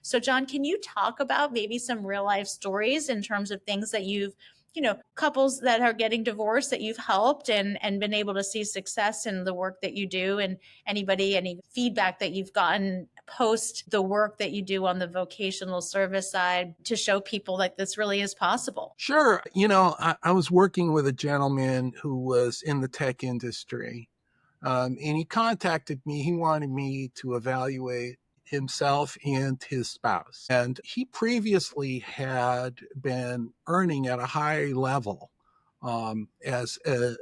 So John, can you talk about maybe some real life stories in terms of things that you've, couples that are getting divorced that you've helped and been able to see success in the work that you do, and any feedback that you've gotten post the work that you do on the vocational service side to show people like this really is possible? Sure. I was working with a gentleman who was in the tech industry, and he contacted me. He wanted me to evaluate himself and his spouse. And he previously had been earning at a high level as a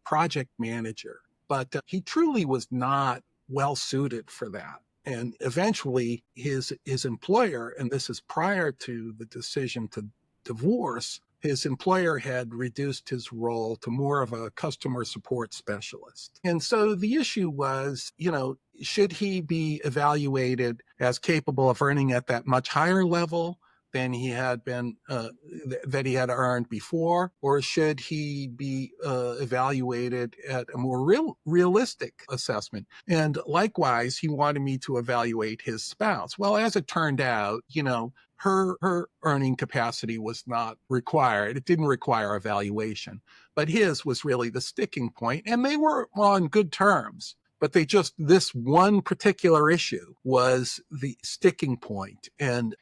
project manager, but he truly was not well suited for that. And eventually, his employer, and this is prior to the decision to divorce, his employer had reduced his role to more of a customer support specialist. And so the issue was, should he be evaluated as capable of earning at that much higher level than he had been, that he had earned before, or should he be evaluated at a more realistic assessment? And likewise, he wanted me to evaluate his spouse. Well, as it turned out, her earning capacity was not required. It didn't require evaluation, but his was really the sticking point, and they were on good terms. But this one particular issue was the sticking point. And,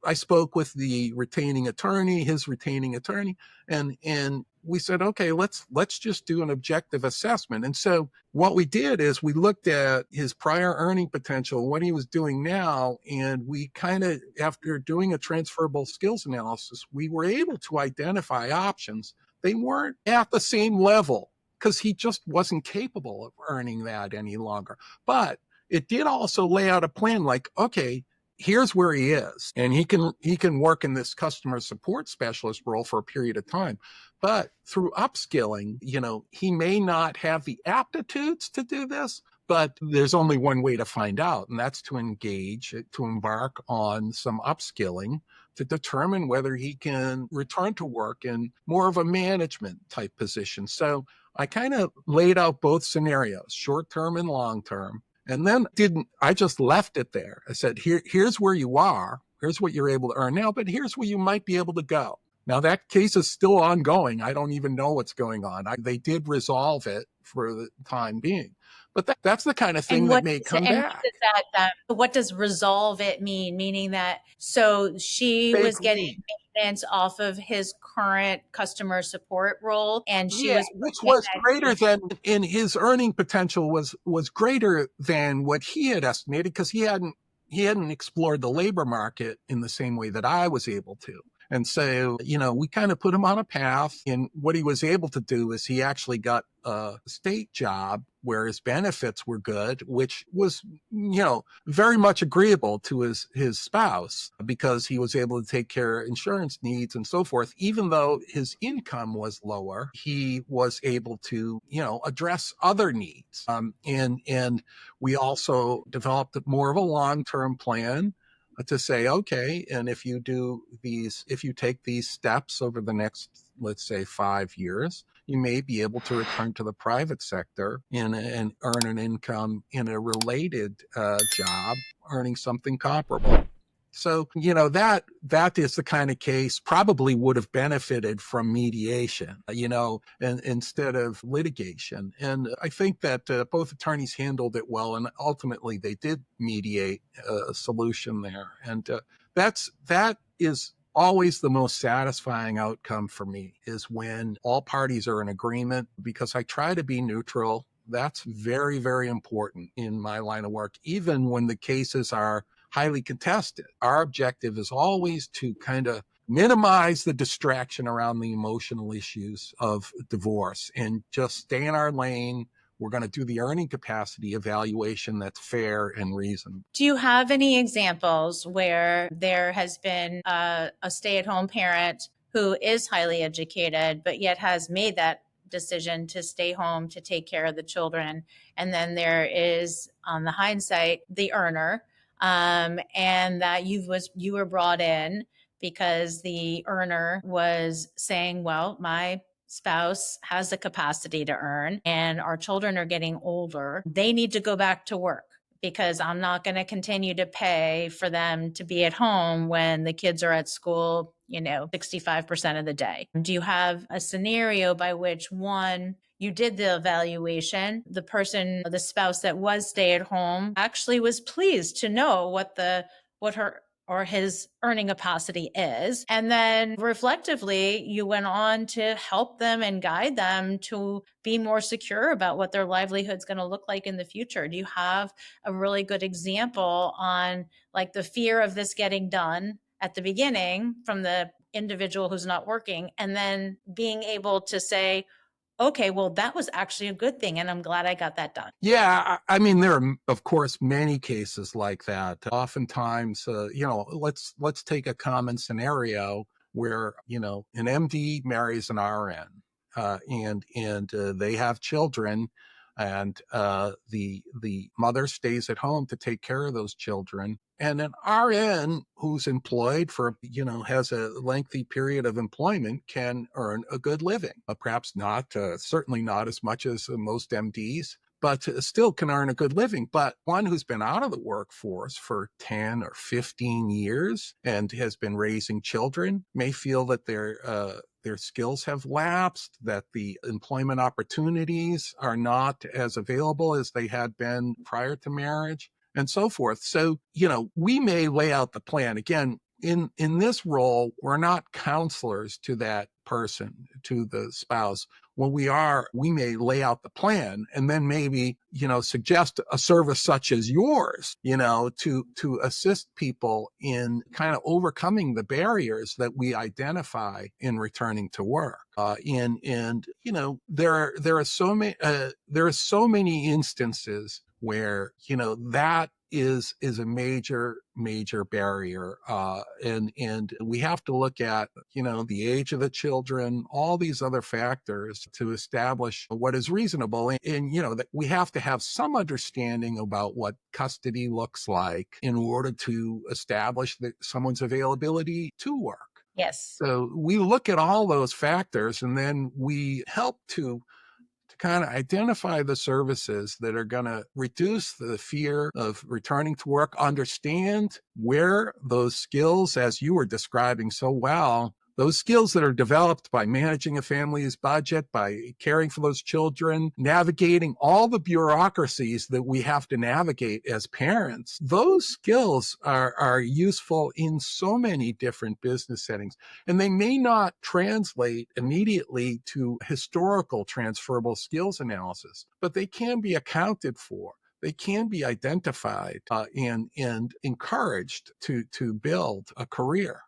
I spoke with the retaining attorney, his retaining attorney, and we said, okay, let's just do an objective assessment. And so what we did is we looked at his prior earning potential, what he was doing now, and we kind of, after doing a transferable skills analysis, we were able to identify options. They weren't at the same level, because he just wasn't capable of earning that any longer. But it did also lay out a plan like, okay, here's where he is. And he can work in this customer support specialist role for a period of time. But through upskilling, he may not have the aptitudes to do this, but there's only one way to find out, and that's to embark on some upskilling to determine whether he can return to work in more of a management type position. So I kind of laid out both scenarios, short-term and long-term, and then I just left it there. I said, here's where you are, here's what you're able to earn now, but here's where you might be able to go. Now that case is still ongoing. I don't even know what's going on. They did resolve it for the time being, but that's the kind of thing that may come back. What does resolve it mean? Meaning that, so she was getting maintenance off of his current customer support role, and she was which was greater than, in his earning potential was greater than what he had estimated, because he hadn't explored the labor market in the same way that I was able to. And so, we kind of put him on a path, and what he was able to do is he actually got a state job where his benefits were good, which was, very much agreeable to his spouse, because he was able to take care of insurance needs and so forth. Even though his income was lower, he was able to, address other needs. And we also developed more of a long-term plan to say, okay, and if you take these steps over the next, let's say, 5 years, you may be able to return to the private sector and earn an income in a related job, earning something comparable. So, that is the kind of case probably would have benefited from mediation, and instead of litigation. And I think that both attorneys handled it well, and ultimately they did mediate a solution there. And that is always the most satisfying outcome for me, is when all parties are in agreement, because I try to be neutral. That's very, very important in my line of work, even when the cases are highly contested. Our objective is always to kind of minimize the distraction around the emotional issues of divorce and just stay in our lane. We're going to do the earning capacity evaluation that's fair and reasonable. Do you have any examples where there has been a stay-at-home parent who is highly educated, but yet has made that decision to stay home to take care of the children, and then there is, on the hindsight, the earner, and that you were brought in because the earner was saying, well, my spouse has the capacity to earn and our children are getting older, they need to go back to work. because I'm not going to continue to pay for them to be at home when the kids are at school, 65% of the day? Do you have a scenario by which, one, you did the evaluation, the spouse that was stay at home actually was pleased to know what her or his earning capacity is. And then reflectively, you went on to help them and guide them to be more secure about what their livelihood's going to look like in the future. Do you have a really good example on like the fear of this getting done at the beginning from the individual who's not working, and then being able to say, okay, well, that was actually a good thing, and I'm glad I got that done? Yeah, I mean, there are, of course, many cases like that. Oftentimes, let's take a common scenario where an MD marries an RN, and they have children, and the mother stays at home to take care of those children. And an RN who's employed for has a lengthy period of employment can earn a good living, perhaps not, certainly not as much as most MDs, but still can earn a good living. But one who's been out of the workforce for 10 or 15 years and has been raising children may feel that their skills have lapsed, that the employment opportunities are not as available as they had been prior to marriage, and so forth. So, we may lay out the plan. Again, in this role, we're not counselors to that person, to the spouse. When we may lay out the plan and then maybe, suggest a service such as yours, to assist people in kind of overcoming the barriers that we identify in returning to work. There are so many instances where, that is a major barrier. And we have to look at, the age of the children, all these other factors to establish what is reasonable. And that we have to have some understanding about what custody looks like in order to establish that someone's availability to work. Yes. So we look at all those factors, and then we help to kind of identify the services that are going to reduce the fear of returning to work, understand where those skills, as you were describing so well, those skills that are developed by managing a family's budget, by caring for those children, navigating all the bureaucracies that we have to navigate as parents, those skills are useful in so many different business settings. And they may not translate immediately to historical transferable skills analysis, but they can be accounted for. They can be identified and encouraged to build a career.